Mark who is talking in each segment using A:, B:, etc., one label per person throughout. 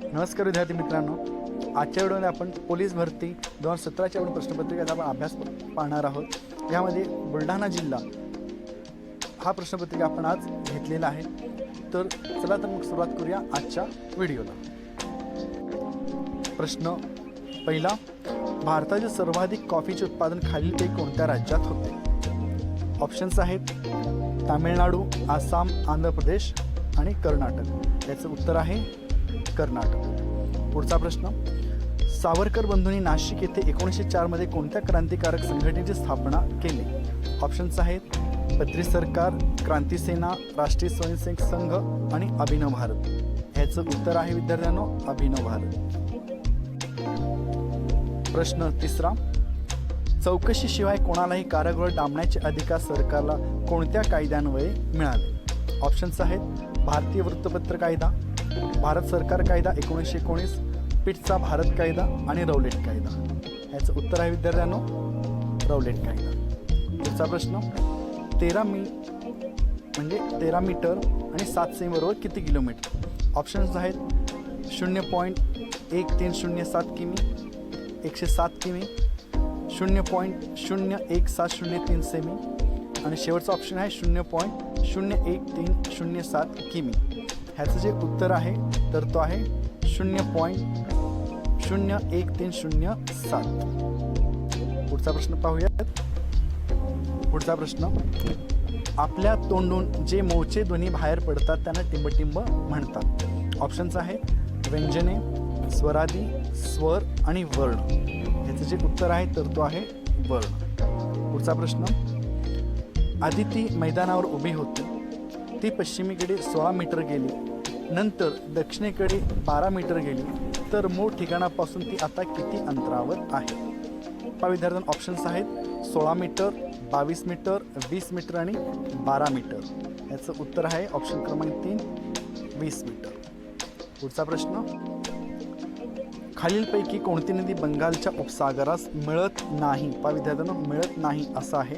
A: नमस्कार विद्यार्थी मित्रांनो, आजच्या व्हिडिओमध्ये आपण पोलीस भरती 2017च्या आपण प्रश्नपत्रिकेचा आपण अभ्यास पाहणार आहोत। यामध्ये बुलढाणा जिल्हा हा प्रश्नपत्रिका आपण आज घेतलेला आहे। तर चला तर मग सुरुवात करूया आजच्या व्हिडिओला। प्रश्न पहिला, भारताचे सर्वाधिक कॉफीचे उत्पादन खालीलपैकी कोणत्या राज्यात होते? ऑप्शन्स आहेत तामिळनाडू, आसाम, आंध्र प्रदेश आणि कर्नाटक। याचं उत्तर आहे कर्नाटक। पुढचा प्रश्न, सावरकर बंधूंनी नाशिक येथे 1904 मध्ये कोणत्या क्रांतिकारक संघटनेची स्थापना केली? ऑप्शन्स आहेत बद्री सरकार, क्रांती सेना, राष्ट्रीय स्वयंसेवक संघ आणि अभिनव भारत। याचं उत्तर आहे विद्यार्थ्यांनो अभिनव भारत। प्रश्न तिसरा, चौकशीशिवाय कोणालाही कारागृहात डांबण्याचे अधिकार सरकारला कोणत्या कायद्यान्वये मिळाले? ऑप्शन्स आहेत भारतीय वृत्तपत्र कायदा, भारत सरकार कायदा 1919, पिटचा भारत कायदा आणि रौलेट कायदा। याचं उत्तर आहे विद्यार्थ्यांनो रौलेट कायदा। पुढचा प्रश्न, 13 मीटर आणि 7 सेमी बरोबर किती किलोमीटर? ऑप्शन्स आहेत 0.1307 किमी, 107 किमी, 0.01703 सेमी आणि शेवटचा ऑप्शन आहे 0.01307 किमी। ह्याचं जे उत्तर आहे तर तो आहे 0.01307। पुढचा प्रश्न पाहूयात। पुढचा प्रश्न, आपल्या तोंडून जे मोचे ध्वनी बाहेर पडतात त्यांना टिंबटिंब म्हणतात। ऑप्शन्स आहेत व्यंजने, स्वरादी, स्वर आणि वर्ण। ह्याचं जे उत्तर आहे तर तो आहे वर्ण। पुढचा प्रश्न, आदिती मैदानावर उभी होती, ती पश्चिमेकडे 16 मीटर गेली, नंतर दक्षिणेकडे 12 मीटर गेली, तर मूळ ठिकाणापासून ती आता किती अंतरावर आहे? विद्यार्थ्यांना ऑप्शन्स आहेत 16 मीटर, 22 मीटर, 20 मीटर आणि 12 मीटर। याचं उत्तर आहे ऑप्शन क्रमांक 3 20 मीटर। पुढचा प्रश्न, खालीलपैकी कोणती नदी बंगालच्या उपसागरास मिळत नाही? विद्यार्थ्यांना मिळत नाही असं आहे।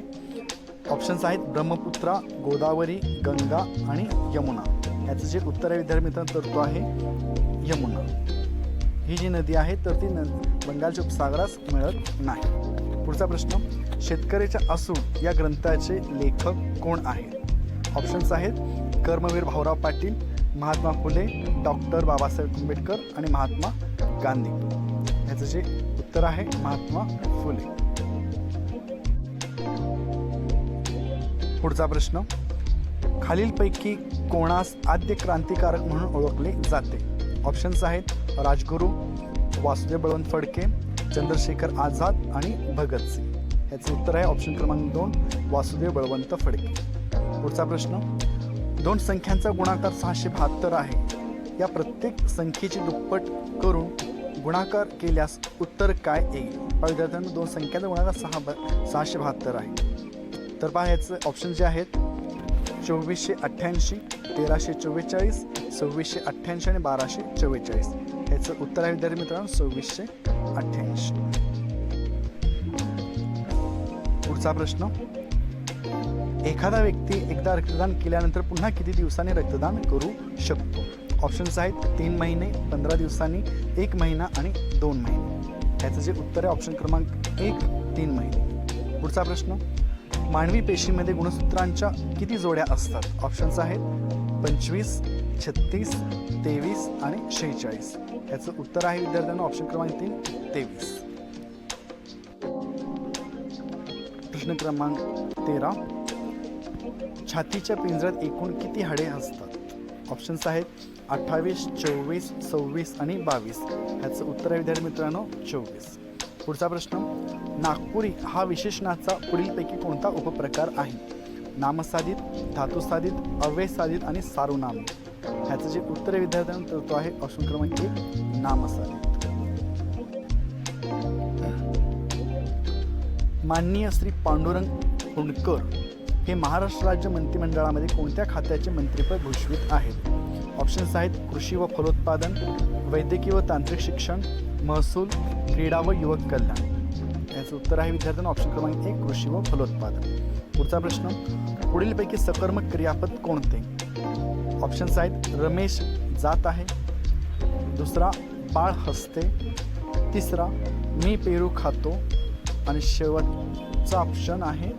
A: ऑप्शन्स आहेत ब्रह्मपुत्रा, गोदावरी, गंगा आणि यमुना। याचं जे उत्तर आहे विद्यार्थी मित्रांनो तर तो आहे यमुना। ही जी नदी आहे तर ती बंगालच्या उपसागरास मिळत नाही। पुढचा प्रश्न, शेतकऱ्याच्या आसू या ग्रंथाचे लेखक कोण आहेत? ऑप्शन्स आहेत कर्मवीर भाऊराव पाटील, महात्मा फुले, डॉक्टर बाबासाहेब आंबेडकर आणि महात्मा गांधी। याचं जे उत्तर आहे महात्मा फुले। पुढचा प्रश्न, खालीलपैकी कोणास आद्य क्रांतिकारक म्हणून ओळखले जाते? ऑप्शन्स आहेत राजगुरू, वासुदेव बळवंत फडके, चंद्रशेखर आझाद आणि भगतसिंग। याचं उत्तर आहे ऑप्शन क्रमांक 2 वासुदेव बळवंत फडके। पुढचा प्रश्न, दोन संख्यांचा गुणाकार 672 आहे, या प्रत्येक संख्येची दुप्पट करून गुणाकार केल्यास उत्तर काय येईल? विद्यार्थ्यांना दोन संख्यांचा गुणाकार 672 आहे, तर पहा याचं ऑप्शन जे आहेत 2488, 1344, 2688 आणि 1244। याचं उत्तर आहे विद्यार्थी मित्रांनो 2488। पुढचा प्रश्न, एखादा व्यक्ती एकदा रक्तदान केल्यानंतर पुन्हा किती दिवसांनी रक्तदान करू शकतो? ऑप्शन्स आहेत 3 महिने, 15 दिवसांनी, 1 महिना आणि 2 महिने। याचं जे उत्तर आहे ऑप्शन क्रमांक 1 3 महिने। पुढचा प्रश्न, मानवी पेशीमध्ये गुणसूत्रांच्या किती जोड्या असतात? ऑप्शन्स आहेत 25, 36, 23 आणि 46। याचं उत्तर आहे विद्यार्थ्यांना ऑप्शन क्रमांक 3 23। प्रश्न क्रमांक 13, छातीच्या पिंजऱ्यात एकूण किती हाडे असतात? ऑप्शन्स आहेत 28, 24, 26 आणि 22। ह्याचं उत्तर आहे विद्यार्थी मित्रांनो 24। पुढचा प्रश्न, नागपुरी हा विशेषणाचा पुढीलपैकी कोणता उपप्रकार आहे? नामसाधित, धातुसाधित, अव्ययसाधित आणि सार्वनाम। ह्याचं जे उत्तर आहे विद्यार्थ्यांना तर तो आहे ऑप्शन क्रमांक 1 नामसाधित। माननीय श्री पांडुरंग पुंडकर हे महाराष्ट्र राज्य मंत्रिमंडळामध्ये कोणत्या खात्याचे मंत्रिपद भूषवित आहेत? ऑप्शन्स आहेत कृषी व फलोत्पादन, वैद्यकीय व तांत्रिक शिक्षण, महसूल, क्रीडा व युवक कल्याण। याचं उत्तर आहे विद्यार्थ्यांना ऑप्शन क्रमांक 1 कृषी व फलोत्पादन। पुढचा प्रश्न, पुढीलपैकी सकर्मक क्रियापद कोणते? ऑप्शन्स आहेत रमेश जात आहे, दुसरा बाळ हसते, तिसरा मी पेरू खातो आणि शेवटचा ऑप्शन आहे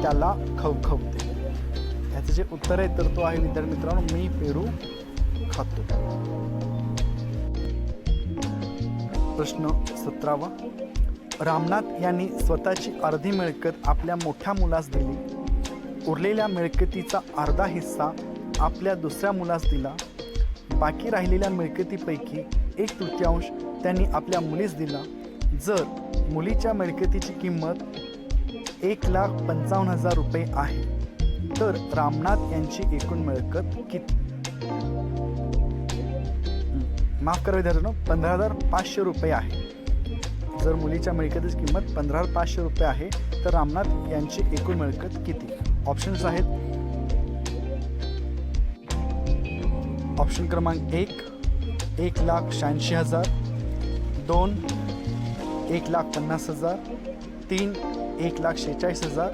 A: त्याला खवखवते. ह्याचं जे उत्तर आहे तर तो आहे विद्यार्थी मित्रांनो मी पेरू खातो. प्रश्न 17. रामनाथ यांनी स्वतःची अर्धी मिळकत आपल्या मोठ्या मुलास दिली. उरलेल्या मिळकतीचा अर्धा हिस्सा आपल्या दुसऱ्या मुलास दिला. बाकी राहिलेल्या मिळकतीपैकी 1/3 त्यांनी आपल्या मुलीस दिला. जर मुलीच्या मिळकतीची किंमत 1,55,000 रुपये आहे तर रामनाथ यांची एकूण मिळकत किती? माफ करा विद्यार्थ्यांनो, 15,500 रुपये आहे. जर मुलीच्या मिळकतीची किंमत 15,500 रुपये आहे तर रामनाथ यांची एकूण मिळकत किती? ऑप्शन्स आहेत. ऑप्शन क्रमांक 1 1,86,000, 2 1,50,000, 3 1,46,000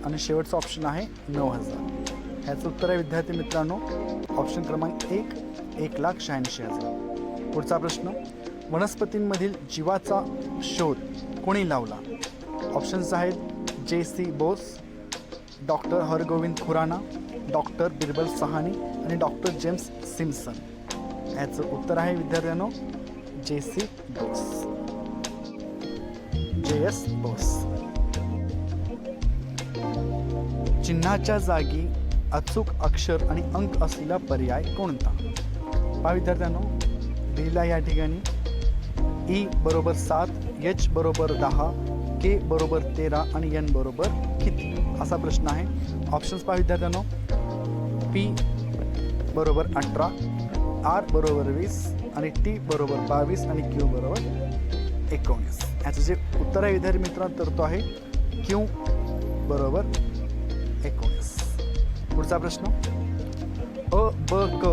A: आणि शेवटचं ऑप्शन आहे 9,000. ह्याचं उत्तर आहे विद्यार्थी मित्रांनो ऑप्शन क्रमांक 1 1,86,000. पुढचा प्रश्न. वनस्पतींमधील जीवाचा शोध कोणी लावला? ऑप्शन्स आहेत J.C. Bose, doctor Hargobind Khorana, doctor Birbal Sahni आणि डॉक्टर जेम्स सिम्सन. ह्याचं उत्तर आहे विद्यार्थ्यांनो J.C. बोस, J.S. बोस. चिन्हाच्या जागी अचूक अक्षर आणि अंक असलेला पर्याय कोणता? पहा विद्यार्थ्यांनो, दिला या ठिकाणी E बरोबर 7, H बरोबर 10, K बरोबर 13 आणि N बरोबर किती असा प्रश्न आहे. ऑप्शन्स पहा विद्यार्थ्यांनो. P बरोबर 18, R बरोबर 20 आणि T बरोबर 22 आणि Q बरोबर 19. ह्याचं जे उत्तर आहे विद्यार्थी मित्रांनो तर तो आहे Q बरोबर 19. पुढचा प्रश्न. अ, ब, क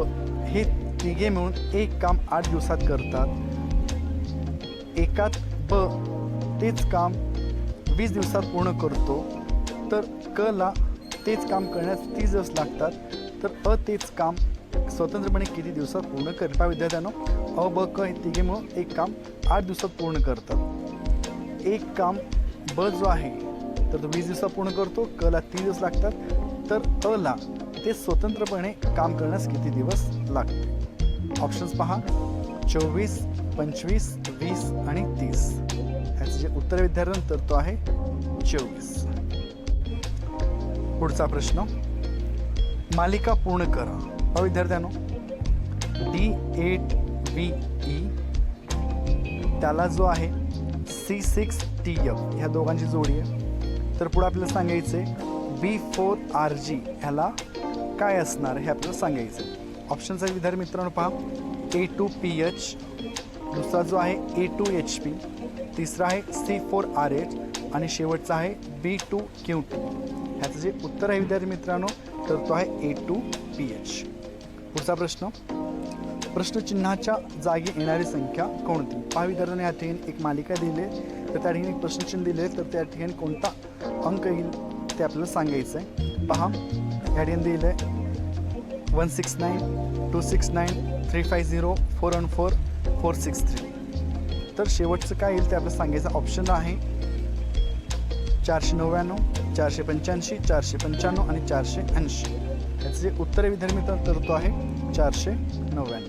A: हे तिघे मिळून एक काम 8 दिवसात करतात. एकात ब तेच काम 20 दिवसात पूर्ण करतो तर क ला तेच काम करण्यास 30 दिवस लागतात. तर अ तेच काम स्वतंत्रपणे किती दिवसात पूर्ण करेल? पहा विद्यार्थ्यांनो, अ, ब, क हे तिघे मिळून एक काम 8 दिवसात पूर्ण करतात. एक काम ब जो आहे तर तो 20 दिवसात पूर्ण करतो, क ला 30 दिवस लागतात. तर अ ला ते स्वतंत्रपणे काम करण्यास किती दिवस लागते? ऑप्शन्स पहा. 24, 25, 20 आणि 30. ह्याचं जे उत्तर विद्यार्थ्यांनो तर तो आहे 24. पुढचा प्रश्न. मालिका पूर्ण करा. पहा विद्यार्थ्यांनो, D8VE त्याला जो आहे C6TF ह्या दोघांची जोडी आहे. तर पुढे आपल्याला सांगायचे B4RG ह्याला काय असणार हे आपल्याला सांगायचं. ऑप्शन्स आहे विद्यार्थी मित्रांनो पहा. A2PH, दुसरा जो आहे A2HP, तिसरा आहे C4RH आणि शेवटचा आहे B2QT. ह्याचं जे उत्तर आहे विद्यार्थी मित्रांनो तर तो आहे A2PH. पुढचा प्रश्न. प्रश्नचिन्हाच्या जागी येणारी संख्या कोणती? पहा विद्यार्थ्यांनी या ठिकाणी एक मालिका दिली तर त्या ठिकाणी प्रश्नचिन्ह दिले तर त्या ठिकाणी कोणता अंक येईल ते आपल्याला सांगायचं आहे. पहा या ठिकाणी दिलं आहे 169, 269, 350, 414, 463. तर शेवटचं काय येईल ते आपल्याला सांगायचं. ऑप्शन आहे 499, 485, 495 आणि 480. याचं जे उत्तर आहे विद्यार्थी मित्रांनो तर तो आहे 499.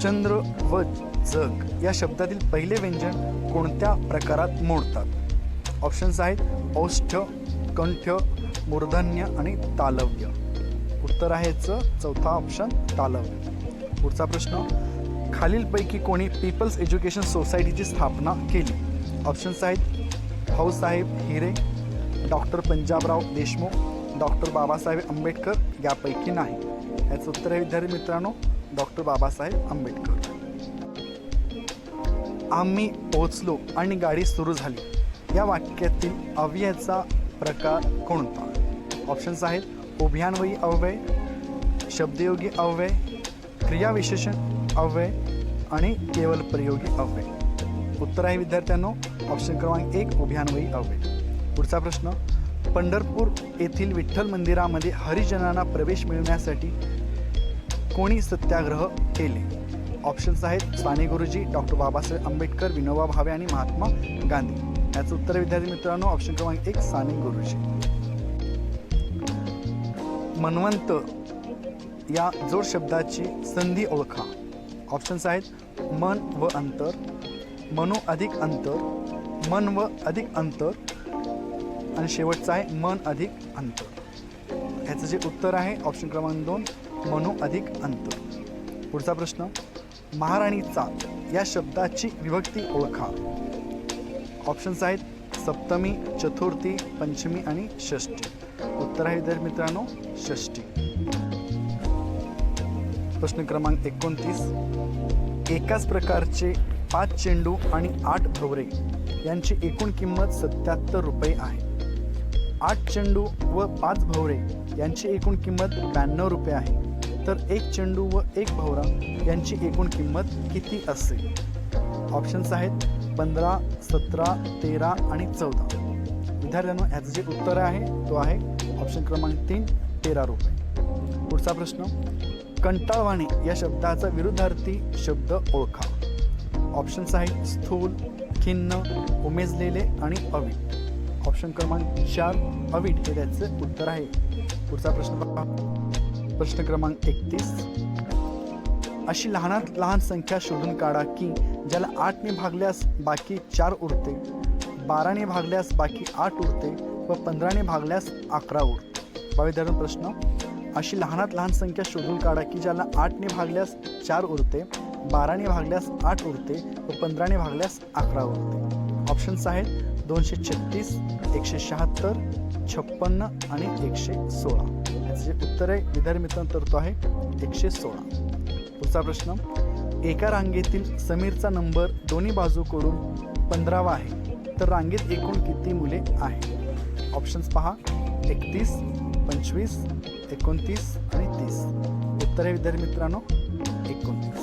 A: चंद्र व जग या शब्दातील पहिले व्यंजन कोणत्या प्रकारात मोडतात? ऑप्शन्स आहेत औष्ठ्य, कंठ, मूर्धन्य आणि तालव्य. उत्तर आहे याचं चौथा ऑप्शन तालव्य. पुढचा प्रश्न. खालीलपैकी कोणी पीपल्स एज्युकेशन सोसायटीची स्थापना केली? ऑप्शन्स आहेत भाऊसाहेब हिरे, डॉक्टर पंजाबराव देशमुख, डॉक्टर बाबासाहेब आंबेडकर यापैकी नाही. याचं उत्तर आहे विद्यार्थी मित्रांनो डॉक्टर बाबासाहेब आंबेडकर. आम्ही पोहोचलो आणि गाडी सुरू झाली या वाक्यातील अव्ययाचा प्रकार कोणता? ऑप्शन्स आहेत उभयान्वयी अव्यय, शब्दयोगी अव्यय, क्रियाविशेषण अव्यय आणि केवल प्रयोगी अव्यय. उत्तर आहे विद्यार्थ्यांनो ऑप्शन क्रमांक 1 उभयान्वयी अव्यय. पुढचा प्रश्न. पंढरपूर येथील विठ्ठल मंदिरामध्ये हरिजनांना प्रवेश मिळवण्यासाठी कोणी सत्याग्रह केले? ऑप्शन्स आहेत साने गुरुजी, डॉक्टर बाबासाहेब आंबेडकर, विनोबा भावे आणि महात्मा गांधी. याचं उत्तर विद्यार्थी मित्रांनो ऑप्शन क्रमांक 1 साने गुरुजी. मन्वंत या जोड शब्दाची संधी ओळखा. ऑप्शन्स आहेत मन व अंतर, मनो अधिक अंतर, मन व अधिक अंतर आणि शेवटचं आहे मन अधिक अंतर. ह्याचं जे उत्तर आहे ऑप्शन क्रमांक 2 मनो अधिक अंतर. पुढचा प्रश्न महाराणीचा या शब्दाची विभक्ती ओळखा. ऑप्शन्स आहेत सप्तमी, चतुर्थी, पंचमी आणि षष्ठी. उत्तर आहे विद्यार्थी मित्रांनो षष्ठी. प्रश्न क्रमांक 29 एकाच प्रकारचे 5 चेंडू आणि 8 भवरे यांची एकूण किंमत 77 रुपये आहे. 8 चेंडू व 5 भवरे यांची एकूण किंमत 92 रुपये आहे. तर 1 चेंडू व 1 भवरा यांची एकूण किंमत किती असेल? ऑप्शन्स आहेत 15, 17, 13 आणि 14. विद्यार्थ्यांनो याचं जे उत्तर आहे तो आहे ऑप्शन क्रमांक 3 13 रुपये. पुढचा प्रश्न कंटाळवाणे या शब्दाचा विरुद्धार्थी शब्द ओळखा. ऑप्शन्स आहेत स्थूल, खिन्न, उमेजलेले आणि अवीट. ऑप्शन क्रमांक 4 अवीट हे त्याचे उत्तर आहे. पुढचा प्रश्न बघा. प्रश्न क्रमांक 31 अशी लहानात लहान संख्या शोधून काढा की ज्याला 8 ने भागल्यास बाकी 4 उरते, 12 ने भागल्यास बाकी 8 उरते व 15 ने भागल्यास 11 उरते. विद्यार्थी प्रश्न अशी लहानात लहान संख्या शोधून काढा की ज्याला 8 ने भागल्यास 4 उरते, 12 ने भागल्यास 8 उरते व 15 ने भागल्यास 11 उरते. ऑप्शन्स आहेत 236, 176, 56 आणि 116. याचे जे उत्तर आहे विद्यार्थी मित्रांनो तर तो आहे 116. पुढचा प्रश्न एका रांगेतील समीरचा नंबर दोन्ही बाजूकडून 15वा आहे तर रांगेत एकूण किती मुले आहेत? ऑप्शन्स पहा 31, 25, 29 आणि 30. उत्तर आहे विद्यार्थी मित्रांनो 29.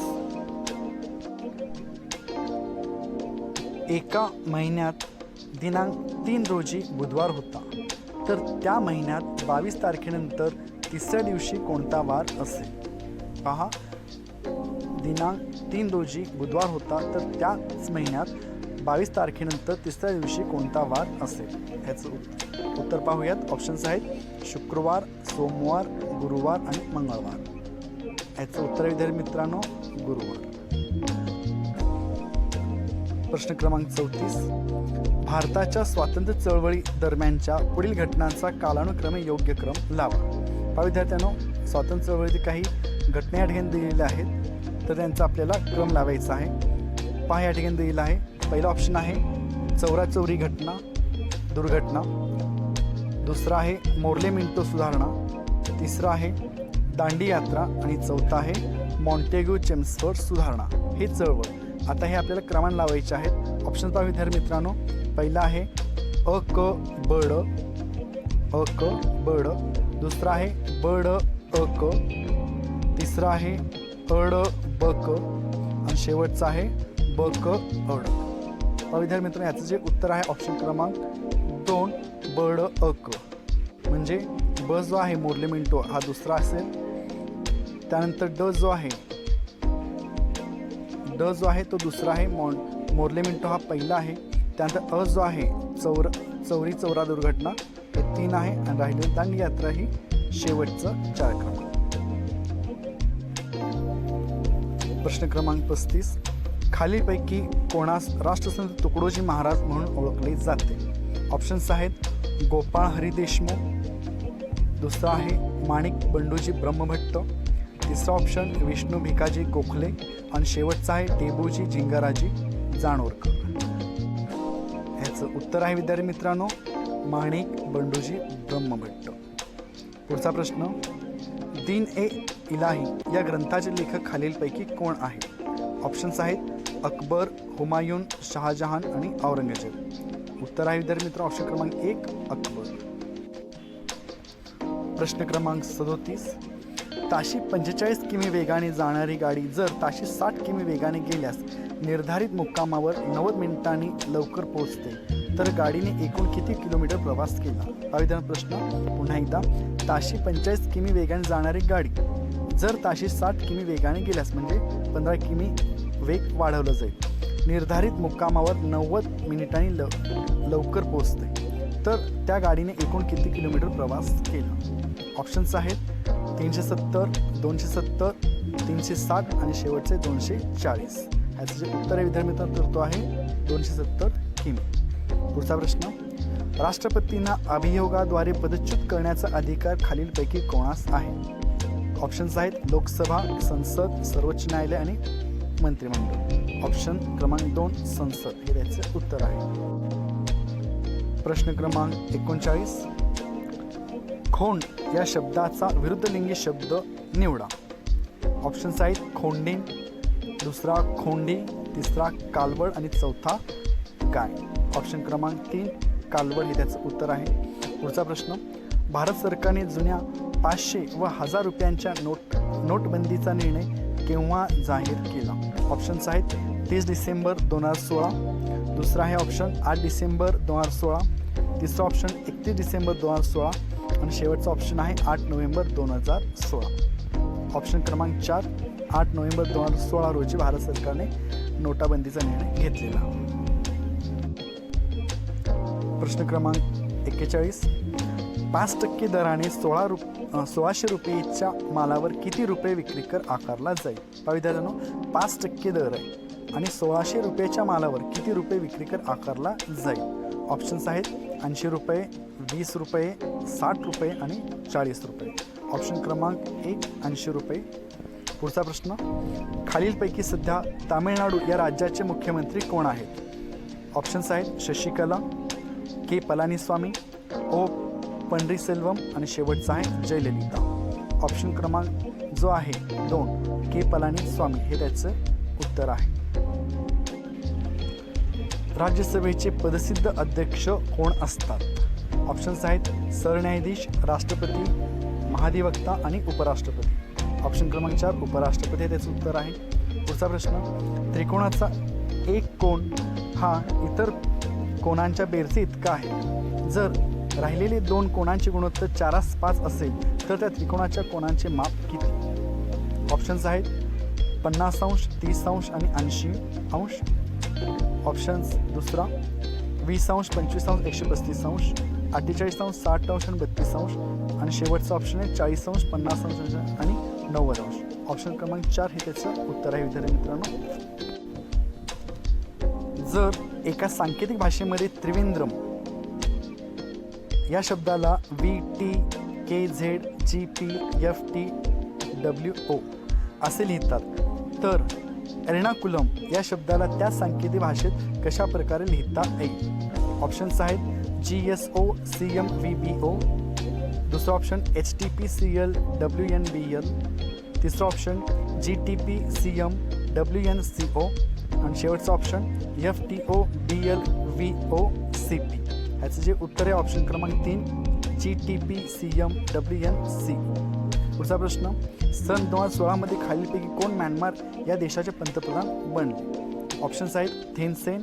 A: एका महिन्यात दिनांक 3 रोजी बुधवार होता तर त्या महिन्यात 22 तारखेनंतर तिसऱ्या दिवशी कोणता वार असेल? पहा दिनांक 3 रोजी बुधवार होता तर त्याच महिन्यात 22 तारखेनंतर तिसऱ्या दिवशी कोणता वार असेल? ह्याचं उत्तर पाहूयात. ऑप्शन्स आहेत शुक्रवार, सोमवार, गुरुवार आणि मंगळवार. ह्याचं उत्तर विद्यार्थी मित्रांनो गुरुवार. प्रश्न क्रमांक 34 भारताच्या स्वातंत्र्य चळवळी दरम्यानच्या पुढील घटनांचा कालानुक्रमे योग्य क्रम लावा. विद्यार्थ्यांनो स्वातंत्र्य चळवळीतील काही घटना या ठिकाणी दिलेल्या आहेत तर त्यांचा आपल्याला क्रम लावायचा आहे. पहा या ठिकाणी दिलेला आहे. पहिला ऑप्शन आहे चौराचौरी घटना दुर्घटना, दुसरा आहे मोर्ले मिंटो सुधारणा, तिसरा आहे दांडी यात्रा आणि चौथा आहे मॉन्टेग्यू चेम्सफोर्ड सुधारणा. हे चळवळ आता हे आपल्याला क्रमाने लावायचे आहेत. ऑप्शन पहा विद्यार्थी मित्रांनो. पहिला आहे अ क ब ड, अ क ब ड. दुसरा आहे ब ड अ क, तिसरा आहे अ ड ब क आणि शेवटचा आहे ब क अ ड. विद्यार्थी मित्रांनो याचं जे उत्तर आहे ऑप्शन क्रमांक 2 ब ड अ क. म्हणजे ब जो आहे मोर्ले मिंटो हा दुसरा असेल, त्यानंतर ड जो आहे तो दुसरा आहे, मोर्ले मिंटो हा पहिला आहे, त्यानंतर अ जो आहे चौरी चौरा दुर्घटना हे 3 आहे आणि राहिलेली दांडी यात्रा ही शेवटचं 4 क्रमांक. प्रश्न क्रमांक 35 खालीलपैकी कोणास राष्ट्रसंत तुकडोजी महाराज म्हणून ओळखले जाते? ऑप्शन्स आहेत गोपाळ हरी देशमुख, दुसरा आहे माणिक बंडूजी ब्रह्मभट्ट, तिसरा ऑप्शन विष्णू भिकाजी गोखले आणि शेवटचा आहे डेबूजी झिंगाराजी जानोरकर. ह्याचं उत्तर आहे विद्यार्थी मित्रांनो माणिक बंडूजी ब्रह्मभट्ट. पुढचा प्रश्न दीन ए इलाही या ग्रंथाचे लेखक खालीलपैकी कोण आहे? ऑप्शन्स आहेत अकबर, हुमायून, शहाजहान आणि औरंगजेब. उत्तर आहे विद्यार्थी मित्र ऑप्शन क्रमांक 1 अकबर. प्रश्न क्रमांक 37 ताशी 45 किमी वेगाने जाणारी गाडी जर ताशी 60 किमी वेगाने गेल्यास निर्धारित मुक्कामावर 90 मिनिटांनी लवकर पोहोचते तर गाडीने एकूण किती किलोमीटर प्रवास केला? विद्यार्थी प्रश्न पुन्हा एकदा ताशी 45 किमी वेगाने जाणारी गाडी जर ताशी 60 किमी वेगाने गेल्यास म्हणजे 15 किमी वेग वाढवला जाईल. निर्धारित मुक्कामावर 90 मिनिटांनी लवकर पोहोचते तर त्या गाडीने एकूण किती किलोमीटर प्रवास केला? ऑप्शन्स आहेत 370, 270, 360 आणि शेवटचे 240. ह्याचं जे उत्तर आहे विद्यार्थी मित्रांनो तर तो आहे 270 किमी. पुढचा प्रश्न, राष्ट्रपतींना अभियोगाद्वारे पदच्युत करण्याचा अधिकार खालीलपैकी कोणास आहे? ऑप्शन्स आहेत लोकसभा, संसद, सर्वोच्च न्यायालय आणि मंत्रिमंडळ. ऑप्शन क्रमांक 2 संसद हे त्याचे उत्तर आहे. प्रश्न क्रमांक 39, खोंड या शब्दाचा विरुद्धलिंगी शब्द निवडा. ऑप्शन्स आहेत खोंडीण, दुसरा खोंडी, तिसरा कालवड आणि चौथा गाय. ऑप्शन क्रमांक 3 कालवड हे त्याचं उत्तर आहे. पुढचा प्रश्न, भारत सरकारने जुन्या 500 व 1000 रुपयांच्या नोटबंदीचा निर्णय केव्हा जाहीर केला? ऑप्शन्स आहेत 30 डिसेंबर 2016, दुसरा आहे ऑप्शन 8 डिसेंबर 2016, तिसरा ऑप्शन 31 डिसेंबर 2016 आणि शेवटचा ऑप्शन आहे 8 नोव्हेंबर 2016. ऑप्शन क्रमांक 4 8 नोव्हेंबर 2016 रोजी भारत सरकारने नोटाबंदीचा निर्णय घेतलेला. प्रश्न क्रमांक 41, 5% दराने 1600 रुपयेच्या मालावर किती रुपये विक्री कर आकारला जाईल? विद्यार्थ्यांनो 5% दर आहे आणि 1600 रुपयेच्या मालावर किती रुपये विक्री कर आकारला जाईल? ऑप्शन्स आहेत 80 रुपये, 20 रुपये, 60 रुपये आणि 40 रुपये. ऑप्शन क्रमांक 1 80 रुपये. पुढचा प्रश्न, खालीलपैकी सध्या तामिळनाडू या राज्याचे मुख्यमंत्री कोण आहेत? ऑप्शन्स आहेत शशिकला, के पलानीस्वामी, ओ पन्नीरसेल्वम आणि शेवटचा आहे जयललिता. ऑप्शन क्रमांक जो आहे 2 के पलानीस्वामी हे त्याचं उत्तर आहे. राज्यसभेचे पदसिद्ध अध्यक्ष कोण असतात? ऑप्शन्स आहेत सरन्यायाधीश, राष्ट्रपती, महाधिवक्ता आणि उपराष्ट्रपती. ऑप्शन क्रमांक 4 उपराष्ट्रपती हे त्याचं उत्तर आहे. पुढचा प्रश्न, त्रिकोणाचा एक कोण हा इतर कोणांच्या बेरचे इतका आहे. जर राहिलेले 2 कोणांचे गुणोत्तर 4:5 असेल तर त्या त्रिकोणाच्या कोणांचे माप किती? ऑप्शन्स आहेत 50 अंश, 30 अंश आणि 80 अंश. ऑप्शन्स दुसरा 20 अंश, 25 अंश, 135 अंश, 48 अंश, 60 अंश आणि 32 अंश आणि शेवटचा ऑप्शन आहे 40 अंश, 50 अंश आणि 90 अंश. ऑप्शन क्रमांक 4 हे त्याचं उत्तर आहे विद्यार्थी मित्रांनो. जर एका सांकेतिक भाषेमध्ये त्रिवेंद्रम या शब्दाला VTKZ GPFT WO असे लिहितात तर एर्णाकुलम या शब्दाला त्या सांकेतिक भाषेत कशा प्रकारे लिहिता येईल? ऑप्शन्स आहेत GSO CMVBO, दुसरा ऑप्शन HTPCL WNBL, तिसरा ऑप्शन GTP CM WNCO आणि शेवटचा option FTO BL VO CP. ह्याचं जे उत्तर आहे ऑप्शन क्रमांक 3 GTP CM WNCO. पुढचा प्रश्न, सन 2016 मध्ये खालीलपैकी कोण म्यानमार या देशाचे पंतप्रधान बनले? ऑप्शन्स आहेत थेनसेन,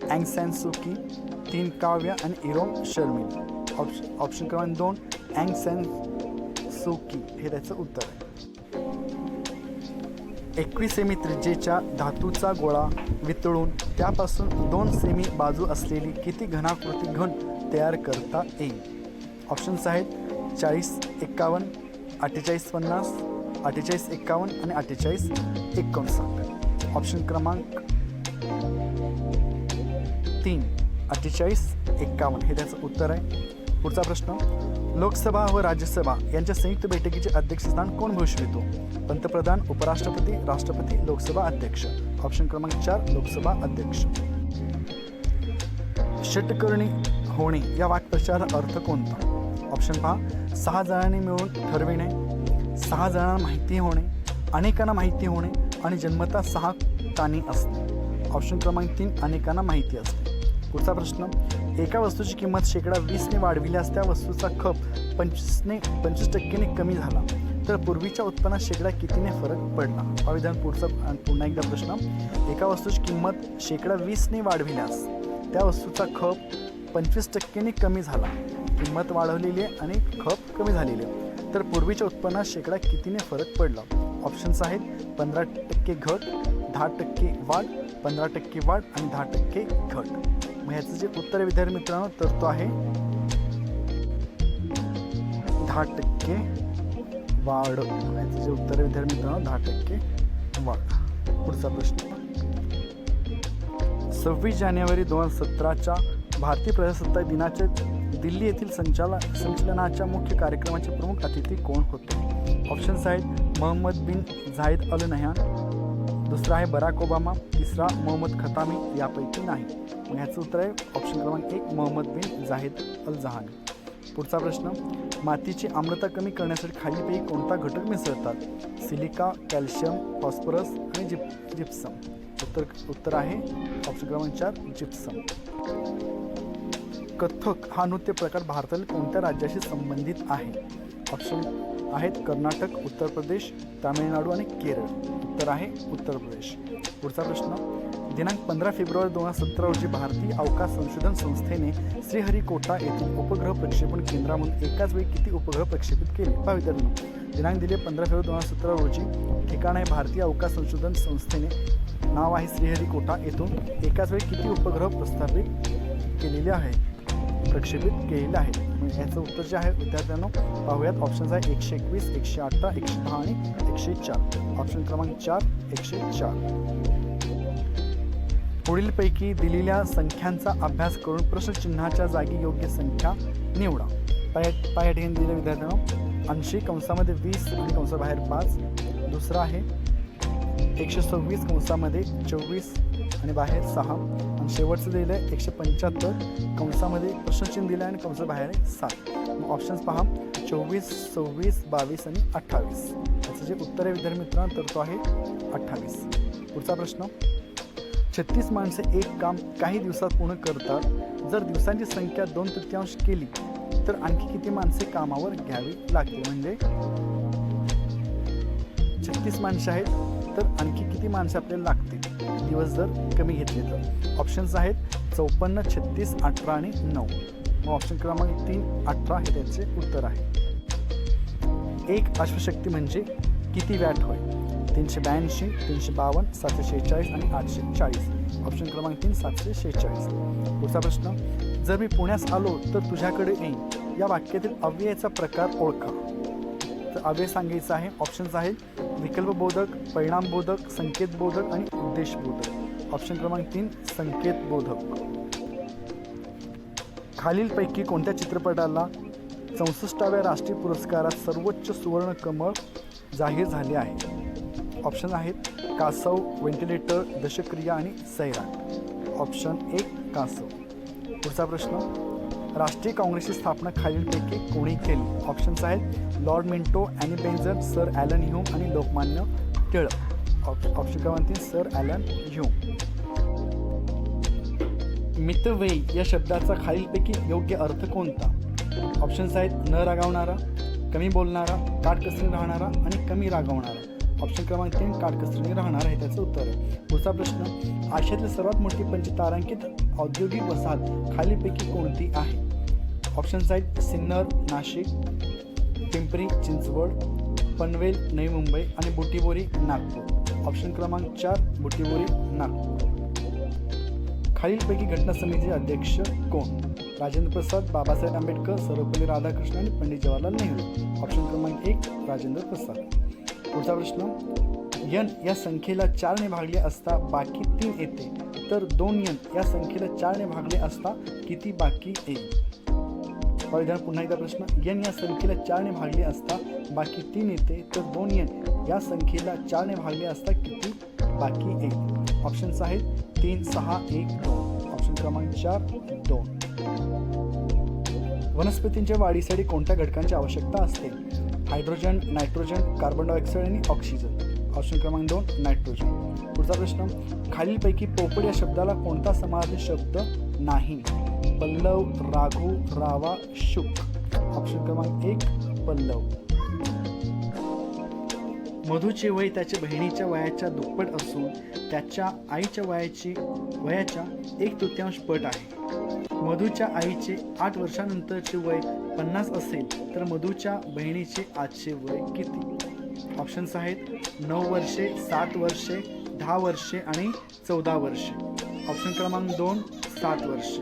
A: अँग सॅन सू की, तीन काव्या आणि इरोम शर्मिल. ऑप्शन क्रमांक 2 अँग सॅन सू की हे त्याचं उत्तर आहे. 21 सेमी त्रिज्येच्या धातूचा गोळा वितळून त्यापासून 2 सेमी बाजू असलेली किती घनाकृती घन तयार करता येईल? ऑप्शन्स आहेत 40-51, 48-50, 48-51 आणि 48-59. ऑप्शन क्रमांक 3 48-51 हे त्याचं उत्तर आहे. पुढचा प्रश्न, लोकसभा व राज्यसभा यांच्या संयुक्त बैठकीचे अध्यक्षस्थान कोण भूषवितो? पंतप्रधान, उपराष्ट्रपती, राष्ट्रपती, लोकसभा अध्यक्ष. ऑप्शन क्रमांक 4 लोकसभा अध्यक्ष. षटकर्णी होणे या वाक्प्रचाराचा अर्थ कोणता? ऑप्शन पहा 6 जणांनी मिळून ठरविणे, 6 जणांना माहिती होणे, अनेकांना माहिती होणे आणि जन्मतः 6 कानी असणे. ऑप्शन क्रमांक 3 अनेकांना माहिती असते. पुढचा प्रश्न, एका वस्तूची किंमत 20% वाढविल्यास त्या वस्तूचा खप 25% कमी झाला तर पूर्वीच्या उत्पन्नात कितीने फरक पडला? विधान पुन्हा एकदा प्रश्न, एका वस्तूची किंमत 20% वाढविल्यास त्या वस्तूचा खप 25% कमी झाला. किंमत वाढवलेली आहे आणि खप कमी झालेली आहे तर पूर्वीच्या उत्पन्नात शेकडा कितीने फरक पडला? ऑप्शन्स आहेत 15% घट, 10% वाढ, 15% वाढ आणि 10% घट. मग ह्याचं जे उत्तर आहे विद्यार्थी मित्रांनो, तर तो आहे 10% वाढ. ह्याचं जे उत्तर आहे विद्यार्थी मित्रांनो 10% वाढ. पुढचा प्रश्न, 26 जानेवारी 2017च्या भारतीय प्रजासत्ताक दिनाच्या दिल्ली येथील संचलनाच्या मुख्य कार्यक्रमाचे प्रमुख अतिथी कोण होते? ऑप्शन्स आहेत मोहम्मद बिन झायद अल नह्यान, दुसरा आहे बराक ओबामा, तिसरा मोहम्मद खतामी, यापैकी नाही. मग ह्याचं उत्तर आहे ऑप्शन क्रमांक 1 मोहम्मद बिन झायद अल नह्यान. पुढचा प्रश्न, मातीची आम्लता कमी करण्यासाठी खालीलपैकी कोणता घटक मिसळतात? सिलिका, कॅल्शियम, फॉस्फरस आणि जिप्सम. उत्तर आहे ऑप्शन क्रमांक 4 जिप्सम. कथ्थक हा नृत्य प्रकार भारतातील कोणत्या राज्याशी संबंधित आहे? ऑप्शन आहेत कर्नाटक, उत्तर प्रदेश, तामिळनाडू आणि केरळ. उत्तर आहे उत्तर प्रदेश. पुढचा प्रश्न, दिनांक 15 फेब्रुवारी 2017 रोजी भारतीय अवकाश संशोधन संस्थेने श्रीहरिकोटा येथील उपग्रह प्रक्षेपण केंद्रामधून एकाच वेळी किती उपग्रह प्रक्षेपित केले? पहा विद्यार्थ्यांनो, दिनांक दिले 15 फेब्रुवारी 2017 रोजी, ठिकाण आहे भारतीय अवकाश संशोधन संस्थेने, नाव आहे श्रीहरिकोटा, येथून एकाच वेळी किती उपग्रह प्रक्षेपित केलेले आहे? याचं उत्तर जे आहे विद्यार्थ्यांनो पाहूयात. ऑप्शन्स आहे 121, 118, 110 आणि 104. ऑप्शन क्रमांक 4 104. पुढीलपैकी दिलेल्या संख्यांचा अभ्यास करून प्रश्नचिन्हाच्या जागी योग्य संख्या निवडा. पाया ठिकाणी दिले विद्यार्थ्यांनो 80 कंसामध्ये 20 आणि कंसाबाहेर 5. दुसरा आहे 126 कंसामध्ये 24 आणि बाहेर 6. आणि शेवटचं दिलं आहे 175 कंसामध्ये प्रश्नचिन्ह दिलं आहे आणि कंसाबाहेर आहे 7. मग ऑप्शन्स पहा 24, 26, 22 आणि 28. याचं जे उत्तर आहे विद्यार्थी मित्रांनो तर तो आहे 28. पुढचा प्रश्न, 36 माणसे एक काम काही दिवसात पूर्ण करतात. जर दिवसांची संख्या 2/3 केली तर आणखी किती माणसे कामावर घ्यावी लागतील? म्हणजे 36 माणसे आहेत तर आणखी किती माणसे आपल्याला लागतील दिवस जर कमी घेतले तर? ऑप्शन्स आहेत 54, 36, 18 आणि 9. मग ऑप्शन क्रमांक 3 18 हे त्याचे उत्तर आहे. एक अश्वशक्ती म्हणजे किती वॅट होय? 382, 352, 746 आणि 840. ऑप्शन क्रमांक 3 746. पुढचा प्रश्न, जर मी पुण्यास आलो तर तुझ्याकडे येईन, या वाक्यातील अव्ययाचा प्रकार ओळखा. तर अव्यय सांगायचा आहे. ऑप्शन्स आहेत विकल्पबोधक, परिणामबोधक, संकेतबोधक आणि उद्देशबोधक. ऑप्शन क्रमांक 3 संकेतबोधक. खालीलपैकी कोणत्या चित्रपटाला 64व्या राष्ट्रीय पुरस्कारात सर्वोच्च सुवर्ण कमळ जाहीर झाले आहे? ऑप्शन आहेत कासव, व्हेंटिलेटर, दशक्रिया आणि सैराट. ऑप्शन 1 कासव. पुढचा प्रश्न, राष्ट्रीय काँग्रेसची स्थापना खालीलपैकी कोणी केली? ऑप्शन्स आहेत Lord Minto, Annie Besant, sir Allan Hume आणि लोकमान्य टिळक. ऑप्शन क्रमांक 3 सर ॲलन ह्यूम. मितव्ययी या शब्दाचा खालीलपैकी योग्य अर्थ कोणता? ऑप्शन्स आहेत न रागावणारा, कमी बोलणारा, काटकसरीने राहणारा आणि कमी रागावणारा. ऑप्शन क्रमांक 3 काटकसरीने राहणारा हे त्याचं उत्तर आहे. पुढचा प्रश्न, आशियातील सर्वात मोठी पंचतारांकित औद्योगिक वसाहत खालीलपैकी कोणती आहे? ऑप्शन्स आहेत सिन्नर, नाशिक, पिंपरी चिंचवड, पनवेल, नवी मुंबई आणि बुटिबोरी, नागपूर. ऑप्शन क्रमांक 4 बुटिबोरी, नागपूर. खालीलपैकी घटना समितीचे अध्यक्ष कोण? राजेंद्र प्रसाद, बाबासाहेब आंबेडकर, सर्वपल्ली राधाकृष्ण आणि पंडित जवाहरलाल नेहरू. ऑप्शन क्रमांक 1 राजेंद्र प्रसाद. पुढचा प्रश्न, n या संख्येला 4 ने भागले असता बाकी 3 येते तर 2n या संख्येला 4 ने भागले असता किती बाकी येईल? पुन्हा एकदा प्रश्न, n या संख्येला 4 ने भागले असता बाकी 3 येते तर 2n या संख्येला 4 ने भागले असता किती बाकी येईल? ऑप्शन्स आहेत 3, 6, 1, 2. ऑप्शन क्रमांक 4 2. वनस्पतींच्या वाढीसाठी कोणत्या घटकांची आवश्यकता असते? हायड्रोजन, नायट्रोजन, कार्बन डायऑक्साईड आणि ऑक्सिजन. ऑप्शन क्रमांक 2 नायट्रोजन. पुढचा प्रश्न, खालीलपैकी पोपट या शब्दाला कोणता समानार्थी शब्द नाही? पल्लव, राघू, रावा, शुक. ऑप्शन क्रमांक 1 पल्लव. मधूचे वय त्याच्या बहिणीच्या वयाच्या दुप्पट असून त्याच्या आईच्या वयाच्या 1/3 पट आहे. मधूच्या आईचे 8 वर्षानंतरचे वय 50 असेल तर मधूच्या बहिणीचे आजचे वय किती? ऑप्शन्स आहेत 9 वर्षे, 7 वर्षे, 10 वर्षे आणि 14 वर्षे. ऑप्शन क्रमांक 2 7 वर्षे.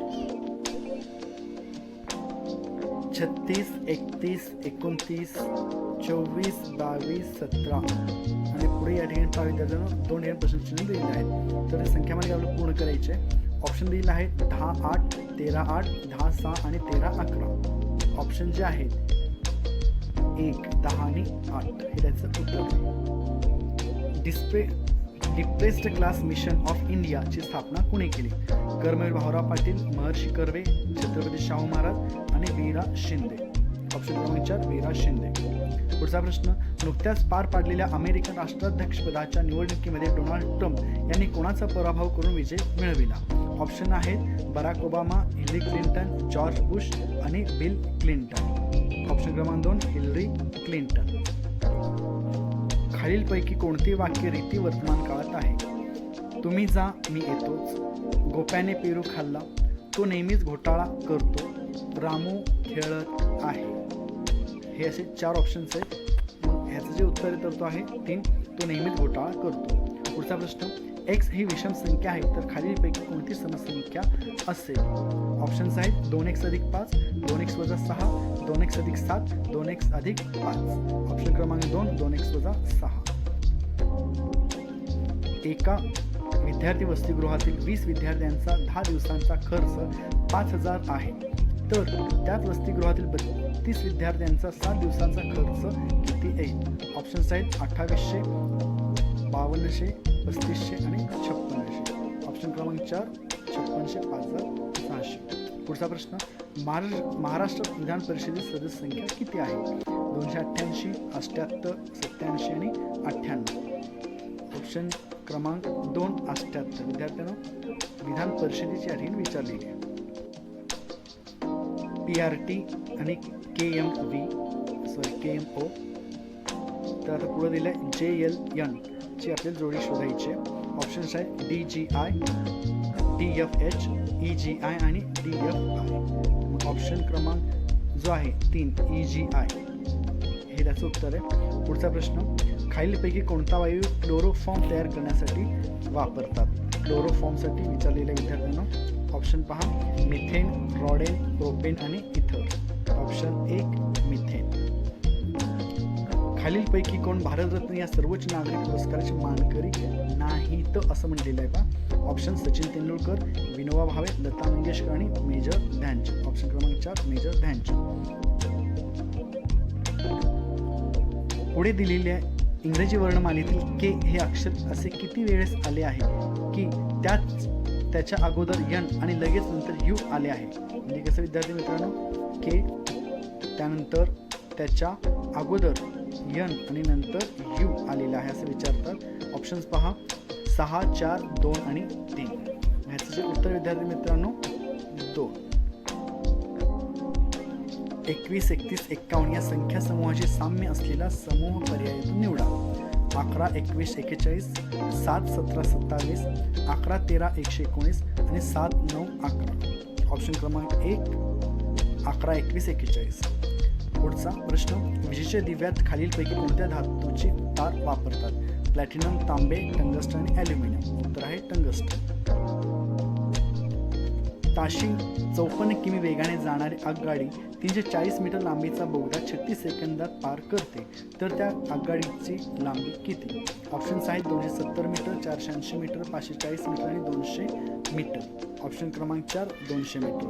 A: 36, 31, 29, 24, 22, 17 आणि पुढे या ठिकाणी पहा विद्यार्थ्यांनो 2 ठिकाणी प्रश्नचिन्ह दिलेले आहेत. तर संख्यामध्ये आपल्याला पूर्ण करायचे. ऑप्शन दिलेला आहे 10, 8, 13, 8, 10, 6 आणि 13, 11. ऑप्शन जे आहेत 1, 10 आणि 8 हे त्याचं उत्तर आहे. डिप्रेस्ड क्लास मिशन ऑफ इंडियाची स्थापना कुणी केली? कर्मवीर भाऊराव पाटील, महर्षी कर्वे, छत्रपती शाहू महाराज आणि वीरा शिंदे. ऑप्शन क्रमांक 4 वीरा शिंदे. पुढचा प्रश्न, नुकत्याच पार पाडलेल्या अमेरिकन राष्ट्राध्यक्षपदाच्या निवडणुकीमध्ये डोनाल्ड ट्रम्प यांनी कोणाचा पराभव करून विजय मिळविला? ऑप्शन आहेत Barack Obama, Hillary Clinton, George Bush आणि बिल क्लिंटन. ऑप्शन क्रमांक 2 हिलरी क्लिंटन. खालीलपैकी कोणते वाक्य रीती वर्तमान काळात आहे? तुम्ही जा मी येतोच, गोप्याने पेरू खाल्ला, तो नेहमीच घोटाळा करतो, रामू खेळत आहे. हे असे 4 ऑप्शन्स आहेत. मग ह्याचं जे उत्तर आहे तर तो आहे 3, तो नेहमीच घोटाळा करतो. पुढचा प्रश्न, x ही विषम संख्या आहे तर खालीलपैकी कोणती समसंख्या असेल? ऑप्शन्स आहेत 2x अधिक 5, 2x वजा 6, 2x अधिक 7, 2x अधिक 5. ऑप्शन क्रमांक 2 2x वजा 6. एका विद्यार्थी वसतिगृहातील 20 विद्यार्थ्यांचा 10 दिवसांचा खर्च 5,000 आहे, तर त्याच वसतिगृहातील 32 विद्यार्थ्यांचा 7 दिवसांचा खर्च किती येईल? ऑप्शन्स आहेत 2800, 5200, 3500 आणि 5600. ऑप्शन क्रमांक 4 5600, 5600. पुढचा प्रश्न, महाराष्ट्र विधान परिषदेची सदस्य संख्या किती आहे? 288, 78, 87 आणि 98. ऑप्शन क्रमांक 2 78. विद्यार्थ्यांनो विधान परिषदेची या ठिकाणी विचारलेली आहे. PRT आणि KMO. तर आता पुढे दिलं आहे JLN ची आपल्याला जोडी शोधायची. ऑप्शन्स आहेत DGI, DFH, EGI आणि DFI. ऑप्शन क्रमांक जो आहे 3 EGI हे त्याचं उत्तर आहे. पुढचा प्रश्न, खालीलपैकी कोणता वायू क्लोरोफॉर्म तयार करण्यासाठी वापरतात? क्लोरोफॉर्मसाठी विचारलेल्या विद्यार्थ्यांना ऑप्शन पहा, मिथेन, रॉडेन, प्रोपेन आणि इथर. Option 1 methane. खालीलपैकी कोण भारतरत्न या सर्वोच्च नागरिक पुरस्काराचे मानकरी नाहीत असं म्हटलेलं आहे पहा? ऑप्शन सचिन तेंडुलकर, विनोबा भावे, लता मंगेशकर आणि मेजर ध्यानचंद. ऑप्शन क्रमांक 4 मेजर ध्यानचंद. पुढे दिलेल्या इंग्रजी वर्णमालेतील के हे अक्षर असे किती वेळेस आले आहे की त्याच्या अगोदर यन आणि लगेच नंतर यू आले आहे? म्हणजे कसं विद्यार्थी मित्रांनो, के त्यानंतर त्याच्या अगोदर यन आणि नंतर यू आलेला आहे असं विचारतात. ऑप्शन्स पहा 6, 4, 2 आणि 3. ह्याचं जे उत्तर विद्यार्थी मित्रांनो 2. 21, 31, 51 या संख्या समूहाचे साम्य असलेला समूह पर्यायातून निवडा. 11, 21, 41, 7, 17, 27, 11, 13, 119 आणि 7, 9, 11. ऑप्शन क्रमांक 1 11, 21, 41. पुढचा प्रश्न, विजेच्या दिव्यात खालीलपैकी कोणत्या धातूचे तार वापरतात? प्लॅटिनम, तांबे, टंगस्टन आणि ॲल्युमिनियम. उत्तर आहे टंगस्टन. ताशी 54 किमी वेगाने जाणारी आगगाडी 340 मीटर लांबीचा बोगदा 36 सेकंदात पार करते, तर त्या आगगाडीची लांबी किती? ऑप्शन्स आहेत 270 मीटर, 480 मीटर, 540 मीटर आणि 200 मीटर. ऑप्शन क्रमांक 4 200 मीटर.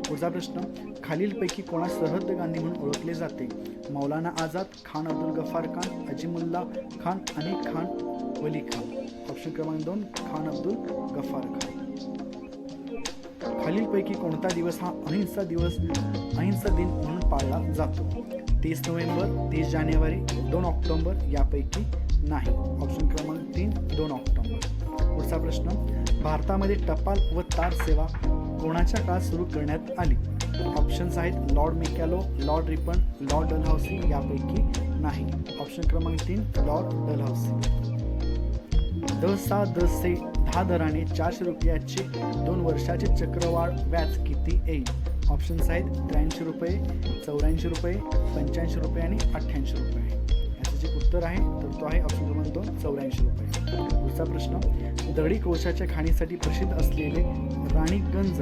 A: पुढचा प्रश्न, खालीलपैकी कोणास सरहद्द गांधी म्हणून ओळखले जाते? मौलाना आझाद, खान अब्दुल गफार खान, अजीमुल्ला खान आणि खान वली खान. ऑप्शन क्रमांक 2 खान अब्दुल गफार खान. खालीलपैकी कोणता दिवस हा अहिंसा दिन म्हणून पाळला जातो? 30 नोव्हेंबर, 30 जानेवारी, 2 ऑक्टोबर यापैकी नाही. ऑप्शन क्रमांक 3 2 ऑक्टोबर. पुढचा प्रश्न, भारतामध्ये टपाल व तार सेवा कोणाच्या काळात सुरू करण्यात आली? ऑप्शन्स आहेत lord Macaulay, lord Ripon, lord Dalhousie यापैकी नाही. ऑप्शन क्रमांक 3 लॉर्ड डलहौसी. 10 6 10 से 10 दराने 400 रुपयाचे 2 वर्षाचे चक्रवाढ व्याज किती येईल? ऑप्शन्स आहेत 83 रुपये, 84 रुपये, 85 रुपये आणि 88 रुपये. याचं जे उत्तर आहे तर तो आहे ऑप्शन क्रमांक 2, 84 रुपये. पुढचा प्रश्न, दगडी कोळशाच्या खाणीसाठी प्रसिद्ध असलेले राणीगंज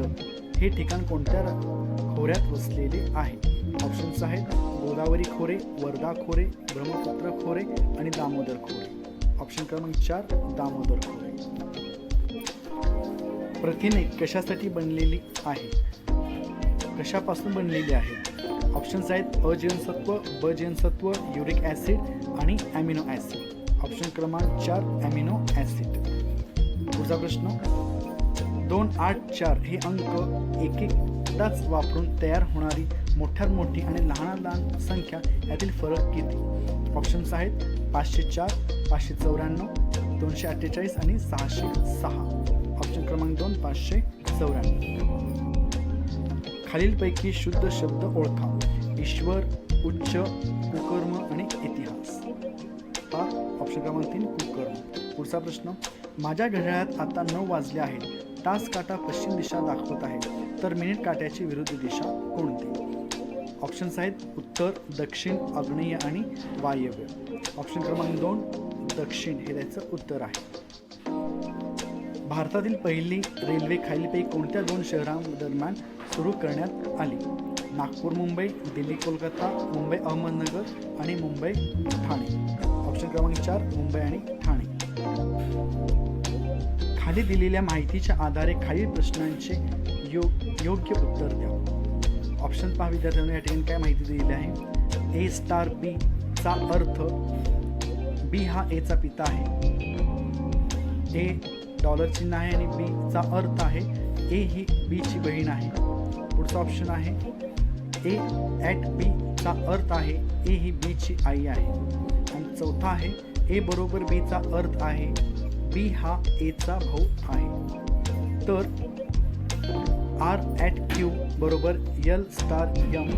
A: हे ठिकाण कोणत्या खोऱ्यात वसलेले आहे? ऑप्शन्स आहेत गोदावरी खोरे, वर्धा खोरे, ब्रह्मपुत्र खोरे आणि दामोदर खोरे. ऑप्शन क्रमांक 4, दामोदर खोरे. प्रथिने कशासाठी बनलेली आहे? कशापासून बनलेली आहे? ऑप्शन्स आहेत अ जीवनसत्व, ब जीवनसत्व, युरिक ॲसिड आणि ॲमिनो ॲसिड. ऑप्शन क्रमांक 4, ॲमिनो ॲसिड. पुढचा प्रश्न, 2, 8, 4 हे अंक एकदाच वापरून तयार होणारी मोठ्यात मोठी आणि लहानात लहान संख्या यातील फरक किती? ऑप्शन्स आहेत 504, 594, 248 आणि 606. ऑप्शन क्रमांक 2, 594. खालीलपैकी शुद्ध शब्द ओळखा. ईश्वर, उच्च, कुकर्म आणि इतिहास. हा ऑप्शन क्रमांक 3, कुकर्म. पुढचा प्रश्न, माझ्या घड्याळात आता 9 वाजले आहेत. तास काटा पश्चिम दिशा दाखवत आहे, तर मिनिट काट्याची विरुद्ध दिशा कोणती? ऑप्शन्स आहेत उत्तर, दक्षिण, आग्नेय आणि वायव्य. ऑप्शन क्रमांक 2, दक्षिण हे त्याचं उत्तर आहे. भारतातील पहिली रेल्वे खालीलपैकी कोणत्या 2 शहरांदरम्यान सुरू करण्यात आली? नागपूर मुंबई, दिल्ली कोलकाता, मुंबई अहमदनगर आणि मुंबई ठाणे. ऑप्शन क्रमांक 4, मुंबई आणि ठाणे. खाली दिलेल्या माहितीच्या आधारे खालील प्रश्नांचे योग्य उत्तर द्या. ऑप्शन पहा विद्यार्थ्यांना, या ठिकाणी काय माहिती दिलेली आहे? ए स्टार बी चा अर्थ, बी हा ए चा पिता आहे, ए डॉलर चिन्ह आहे आणि बी चा अर्थ आहे ए ही बी ची बहीण आहे. पुढचा ऑप्शन आहे ए ॲट बी चा अर्थ आहे ए ही बी ची आई आहे. आणि चौथा आहे ए बरोबर बी चा अर्थ आहे बी हा ए चा भाऊ आहे. तर आर ॲट क्यू बरोबर यल स्टार यम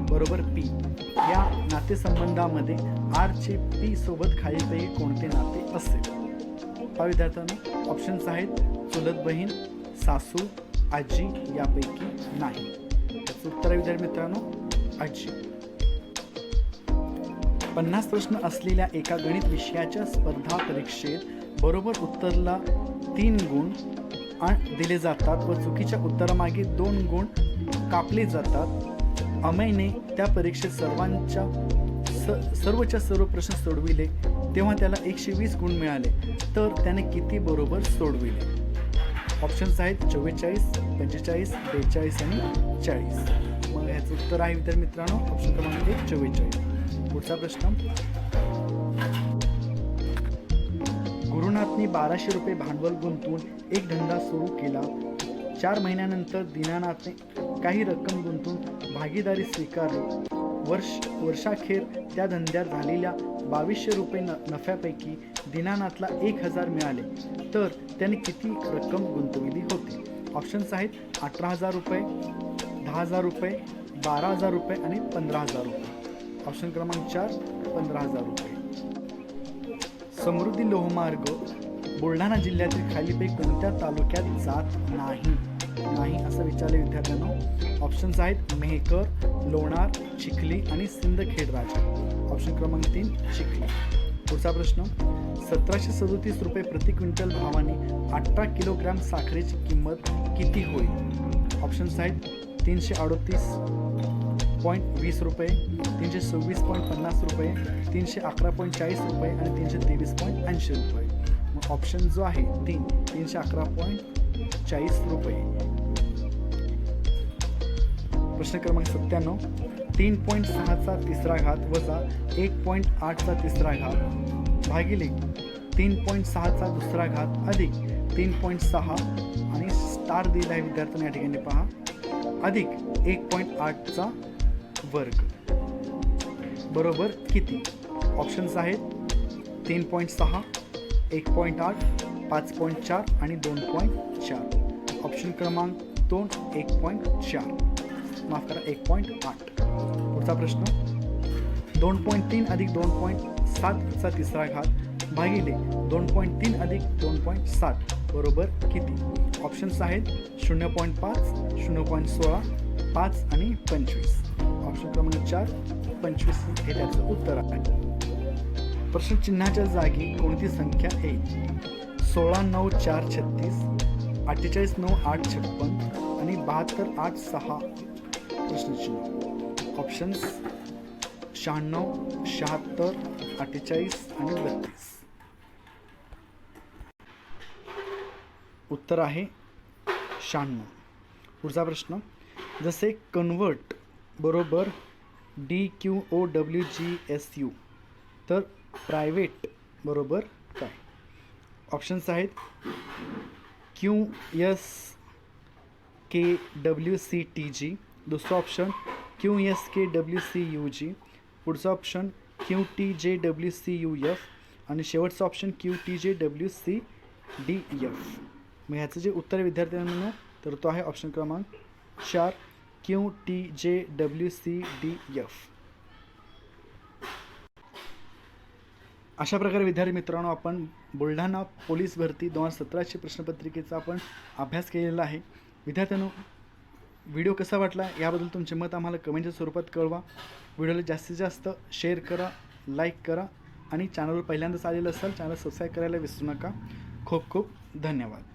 A: बरोबर पी या नातेसंबंधामध्ये आरचे पी सोबत खालीलपैकी कोणते नाते असेल? पहा विद्यार्थ्यांनो, ऑप्शन्स आहेत चुलत बहीण, सासू, आजी यापैकी नाही. याचं उत्तर आहे विद्यार्थी मित्रांनो आजी. 50 प्रश्न असलेल्या एका गणित विषयाच्या स्पर्धा परीक्षेत बरोबर उत्तरला 3 गुण दिले जातात व चुकीच्या उत्तरामागे 2 गुण कापले जातात. अमयने त्या परीक्षेत सर्वच्या सर्व प्रश्न सोडविले तेव्हा त्याला 120 गुण मिळाले, तर त्याने किती बरोबर सोडविले? ऑप्शन्स आहेत 44, 45, 42 आणि 40. मग याचं उत्तर आहे विद्यार्थी मित्रांनो ऑप्शन क्रमांक 1, 44. पुढचा प्रश्न, गुरुनाथनी 1200 रुपये भांडवल गुंतवून एक धंदा सुरू केला. 4 महिन्यानंतर दीनानाथने काही रक्कम गुंतवून भागीदारी स्वीकारली. वर्षाखेर त्या धंद्यात झालेल्या 2200 रुपये नफ्यापैकी दीनानाथला 1000 मिळाले, तर त्याने किती रक्कम गुंतवली होती? ऑप्शन्स आहेत 18,000 रुपये, 10,000 रुपये, 12,000 रुपये आणि 15,000 रुपये. ऑप्शन क्रमांक 4, 15,000 रुपये. समृद्धी लोहमार्ग बुलढाणा जिल्ह्यातील खालीपैकी कोणत्या तालुक्यात जात नाही असं विचारले विद्यार्थ्यांना? ऑप्शन्स आहेत मेहकर, लोणार, चिखली आणि सिंदखेड राजा. ऑप्शन क्रमांक 3, चिखली. पुढचा प्रश्न, 1737 रुपये प्रति क्विंटल भावाने 18 किलोग्रॅम साखरेची किंमत किती होईल? ऑप्शन्स आहेत 338.20 रुपये, 326.50 रुपये, 311.40 रुपये आणि 323.80 रुपये. मग ऑप्शन जो आहे 3, 311.40 रुपये. प्रश्न क्रमांक 97, 3.6चा तिसरा घात वजा 1.8चा तिसरा घात भागिले 3.6चा दुसरा घात अधिक 3.6 आणि स्टार दिला आहे विद्यार्थ्यांनी या ठिकाणी पहा अधिक 1.8चा वर्ग बरोबर किती? ऑप्शन्स आहेत 3.6, 1.8, 5.4 आणि 2.4. ऑप्शन क्रमांक 2, 1.4 माफ करा 1.8. पुढचा प्रश्न, 2.3 अधिक 2.7चा तिसरा घात भागिले 2.3 अधिक 2.7 बरोबर किती? ऑप्शन्स आहेत 0.5, 0.16, 5 आणि 25. ऑप्शन क्रमांक 4 25 हे त्याचं उत्तर आहे. प्रश्न चिन्हाच्या जागी कोणती संख्या येईल? 16 9 4 36, 48 9 8 56 आणि 72 8 6 प्रश्नचिन्ह. ऑप्शन्स 96, 76, 48 आणि 32. उत्तर आहे 96. पुढचा प्रश्न, जसे कन्वर्ट बरोबर DQOWGSU तर प्रायव्हेट बरोबर काय? ऑप्शन्स आहेत QSKWCTG, दुसरा ऑप्शन QSKWCUG, पुढचा ऑप्शन QTJWCUF आणि शेवटचा ऑप्शन QTJWCDF. मग ह्याचं जे उत्तर विद्यार्थ्यांना तर तो आहे ऑप्शन क्रमांक 4 QTJWCDF. अशा प्रकारे विद्यार्थी मित्रांनो आपण बुलढाणा पोलीस भरती 2017ची प्रश्नपत्रिकेचा आपण अभ्यास केलेला आहे. विद्यार्थ्यांनो, व्हिडिओ कसा वाटला याबद्दल तुमचे मत आम्हाला कमेंटच्या स्वरूपात कळवा. व्हिडिओला जास्तीत जास्त शेअर करा, लाईक करा आणि चॅनलवर पहिल्यांदाच आलेलं असाल चॅनल सबस्क्राईब करायला विसरू नका. खूप खूप धन्यवाद.